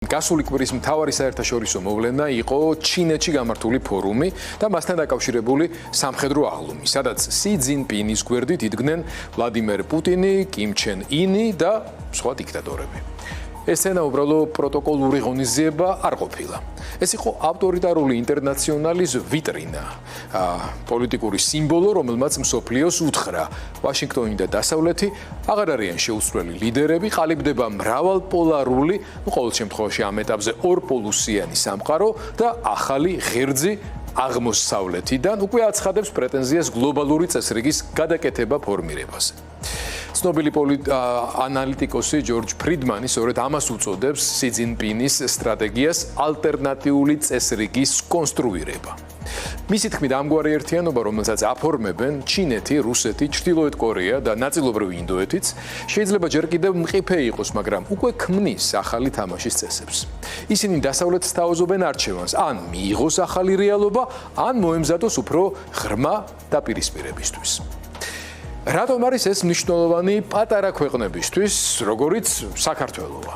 გასული კვირის მთავარი საერთაშორისო მოვლენა იყო ჩინეთში გამართული ფორუმი და მასთან დაკავშირებული სამხედრო აღლუმი, სადაც სი ძინპინის გვერდით იდგნენ ვლადიმერ პუტინი, კიმ ჩენ ინი და სხვა დიქტატორები. ეს სცენა უბრალოდ პროტოკოლური ღონისძიება არ ყოფილა. ეს იყო ავტორიტარული ინტერნაციონალის ვიტრინა, პოლიტიკური სიმბოლო, რომელმაც მსოფლიოს უთხრა: ვაშინგტონი და დასავლეთი აღარ არიან შეუცვლელი ლიდერები, ყალიბდება მრავალპოლარული, ყოველ შემთხვევაში ამ ეტაპზე ორპოლუსიანი სამყარო და ახალი ღერძი აღმოსავლეთიდან უკვე აცხადებს პრეტენზიას გლობალური წესრიგის გადაკეთება ფორმირებაზე. ცნობილი ანალიტიკოსი ჯორჯ ფრიდმანი სწორედ ამას უწოდებს სი ძინპინის სტრატეგიას ალტერნატიული წესრიგის კონსტრუირება. მისი თქმით, ამგვარი ერთიანობა, რომელსაც აფორმებენ ჩინეთი, რუსეთი, ჩრდილოეთ კორეა და ნაწილობრივ ინდოეთიც, შეიძლება ჯერ კიდევ მყიფე იყოს, მაგრამ უკვე ქმნის ახალი თამაშის წესებს. ისინი დასავლეთს თავაზობენ არჩევანს, ან მიიღოს ახალი რეალობა, ან მოემზადოს უფრო ღრმა დაპირისპირებისთვის. რატომ არის ეს მნიშვნელოვანი პატარა ქვეყნებისთვის, როგორიც საქართველოა?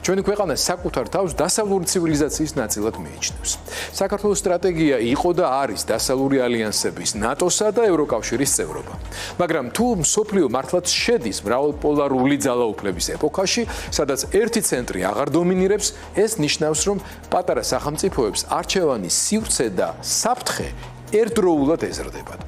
ჩვენი ქვეყანა საკუთარ თავს დასავლური ცივილიზაციის ნაწილად მიიჩნევს. საქართველოს სტრატეგია იყო და არის დასავლური ალიანსების, ნატოსა და ევროკავშირის წევრობა. მაგრამ თუ მსოფლიო მართლაც შედის მრავალპოლარული ძალაუფლების ეპოქაში, სადაც ერთი ცენტრი აღარ დომინირებს, ეს ნიშნავს, რომ პატარა სახელმწიფოებს არჩევანის სივრცე და საფრთხე ერთდროულად ეზრდებათ.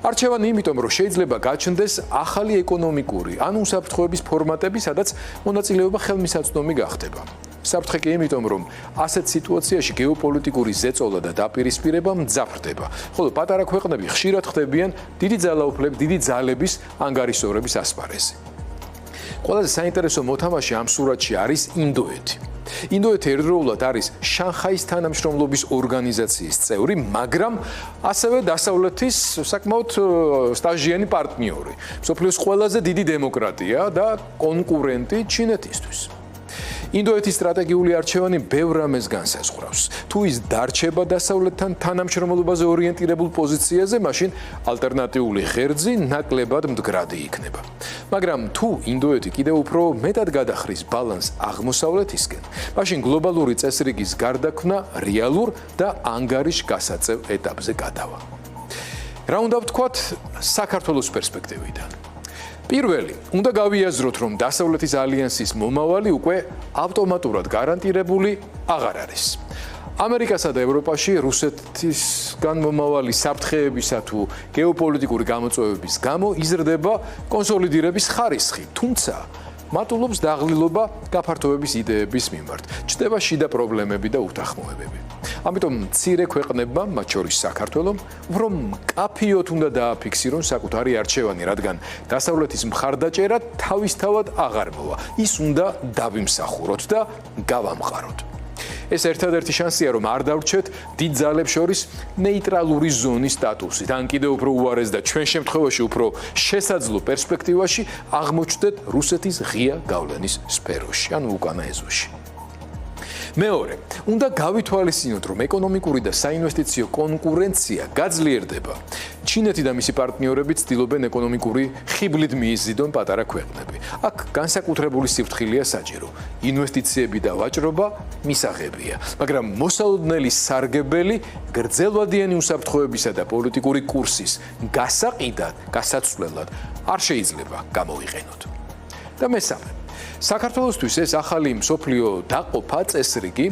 არჩევანი იმიტომ, რომ შეიძლება გაჩნდეს ახალი ეკონომიკური, ან უსაფრთხოების ფორმატები, სადაც მონაწილეობა ხელმისაწვდომი გახდება. საფრთხე კი იმიტომ, რომ ასეთ სიტუაციაში გეოპოლიტიკური ზეწოლა და დაპირისპირება მძაფრდება, ხოლო პატარა ქვეყნები ხშირად ხდებიან დიდი ძალების ანგარიშსწორების ასპარეზი. ყველაზე საინტერესო მოთამაშე ამ სურათში არის ინდოეთი. ინდოეთი ერთდროულად არის შანხაის თანამშრომლობის ორგანიზაციის წევრი, მაგრამ ასევე დასავლეთის საკმაოდ სტაჟიანი პარტნიორი, მსოფლიოს ყველაზე დიდი დემოკრატია და კონკურენტი ჩინეთისთვის. ინდოეთის სტრატეგიული არჩევანი ბევრ რამეს განსაზღვრავს. თუ ის დარჩება დასავლეთთან თანამშრომლობაზე ორიენტირებულ პოზიციაზე, მაშინ ალტერნატიული ღერძი ნაკლებად მდგრადი იქნება. მაგრამ თუ ინდოეთი კიდევ უფრო მეტად გადახრის ბალანს აღმოსავლეთისკენ, მაშინ გლობალური წესრიგის გარდაქმნა რეალურ და ანგარიშგასაწევ ეტაპზე გადავა. რა უნდა ვთქვათ საქართველოს პერსპექტივიდან? პირველი, უნდა გავიაზროთ, რომ დასავლეთის ალიანსის მომავალი უკვე ავტომატურად გარანტირებული აღარ არის. ამერიკასა და ევროპაში რუსეთისგან მომავალი საფრთხეებისა თუ გეოპოლიტიკური გამოწვევების გამო იზრდება კონსოლიდირების ხარისხი, თუმცა მატულობს დაღლილობა გაფართოების იდეების მიმართ, ჩნდება შიდა პრობლემები და უთანხმოებები. ამიტომ მცირე ქვეყნებმა, მათ შორის საქართველომ, უფრო მკაფიოდ უნდა დააფიქსირონ საკუთარი არჩევანი, რადგან დასავლეთის მხარდაჭერა თავისთავად აღარ მოვა. ის უნდა დავიმსახუროთ და გავამყაროთ. ეს ერთადერთი შანსია, რომ არ დავრჩეთ დიდ ძალებს შორის ნეიტრალური ზონის სტატუსით, ან კიდევ უფრო უარეს და ჩვენ შემთხვევაში უფრო შესაძლო პერსპექტივაში აღმოჩნდეთ რუსეთის ღია გავლენის სფეროში, ან უკანა ეზოში. მეორე, უნდა გავითვალისწინოთ, რომ ეკონომიკური და საინვესტიციო კონკურენცია გაძლიერდება. ჩინეთი და მისი პარტნიორები ცდილობენ ეკონომიკური ხიბლით მიიზიდონ პატარა ქვეყნები. აქ განსაკუთრებული სიფრთხილეა საჭირო. ინვესტიციები და ვაჭრობა მისაღებია, მაგრამ მოსალოდნელი სარგებელი გრძელვადიანი უსაფრთხოებისა და პოლიტიკური კურსის გასაცვლელად არ შეიძლება გამოვიყენოთ. და მესამე, საქართველოსთვის ეს ახალი მსოფლიო დაყოფა წესრიგი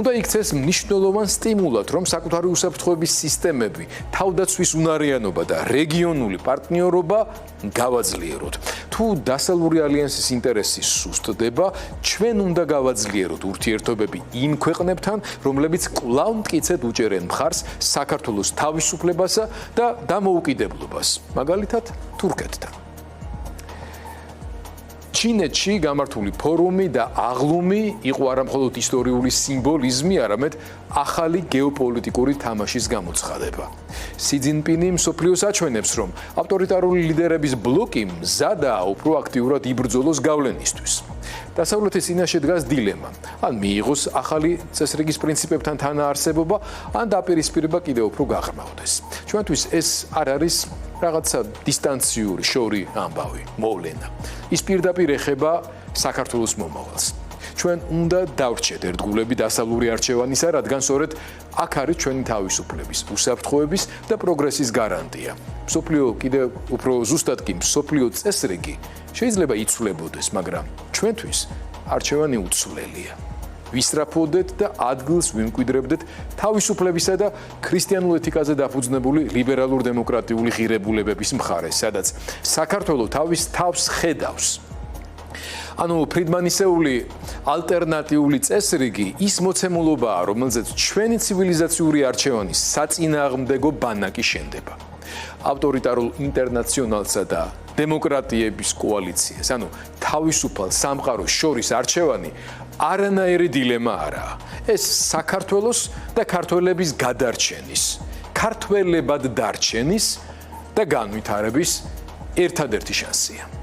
უნდა იქცეს მნიშვნელოვან სტიმულად, რომ საკუთარი უსაფრთხოების სისტემები, თავდაცვის უნარიანობა და რეგიონული პარტნიორობა გავაძლიეროთ. თუ დასავლური ალიანსის ინტერესი სუსტდება, ჩვენ უნდა გავაძლიეროთ ურთიერთობები იმ ქვეყნებთან, რომლებიც კვლავ მტკიცედ უჭერენ მხარს საქართველოს თავისუფლებასა და დამოუკიდებლობას, მაგალითად თურქეთთან. ჩინეთში გამართული ფორუმი და აღლუმი იყო არამხოლოდ ისტორიული სიმბოლიზმი, არამედ ახალი გეოპოლიტიკური თამაშის გამოცხადება. სი ძინპინი მსოფლიოს აჩვენებს, რომ ავტორიტარული ლიდერების ბლოკი მზადაა უფრო აქტიურად იბრძოლოს გავლენისთვის. დასავლეთის წინაშე დგას დილემა: ან მიიღოს ახალი წესრიგის პრინციპებთან თანაარსებობა, ან დაპირისპირება კიდევ უფრო გაღრმავდეს. ჩვენთვის ეს არ არის რაღაცა დისტანციური შორი ამბავი, მოვლენა. ის პირდაპირ ეხება საქართველოს მომავალს. ჩვენ უნდა დავრჩეთ ერთგულები დასავლური არჩევანისა, რადგან სწორედ აქ არის ჩვენი თავისუფლების, უსაფრთხოების და პროგრესის გარანტია. მსოფლიო კიდევ უფრო ზუსტად კი მსოფლიო წესრიგი შეიძლება იცვლებოდეს, მაგრამ ჩვენთვის არჩევანი უცვლელია. ვისწრაფოდეთ და ადგილს ვიმკვიდრებდეთ თავისუფლებისა და ქრისტიანულ ეთიკაზე დაფუძნებული ლიბერალურ-დემოკრატიული ღირებულებების მხარეს, სადაც საქართველოს თავის თავს ხედავს. ანუ ფრიდმანისეული ალტერნატიული წესრიგი ის მოცემულობაა, რომელზეც ჩვენი ცივილიზაციური არჩევანის საწინააღმდეგო ბანაკი შენდება. ავტორიტარულ ინტერნაციონალსა და დემოკრატიების კოალიციას, ანუ თავისუფალ სამყაროს შორის არჩევანი არანაირი დილემა არაა. ეს საქართველოს და ქართველების გადარჩენის, ქართველებად დარჩენის და განვითარების ერთადერთი შანსია.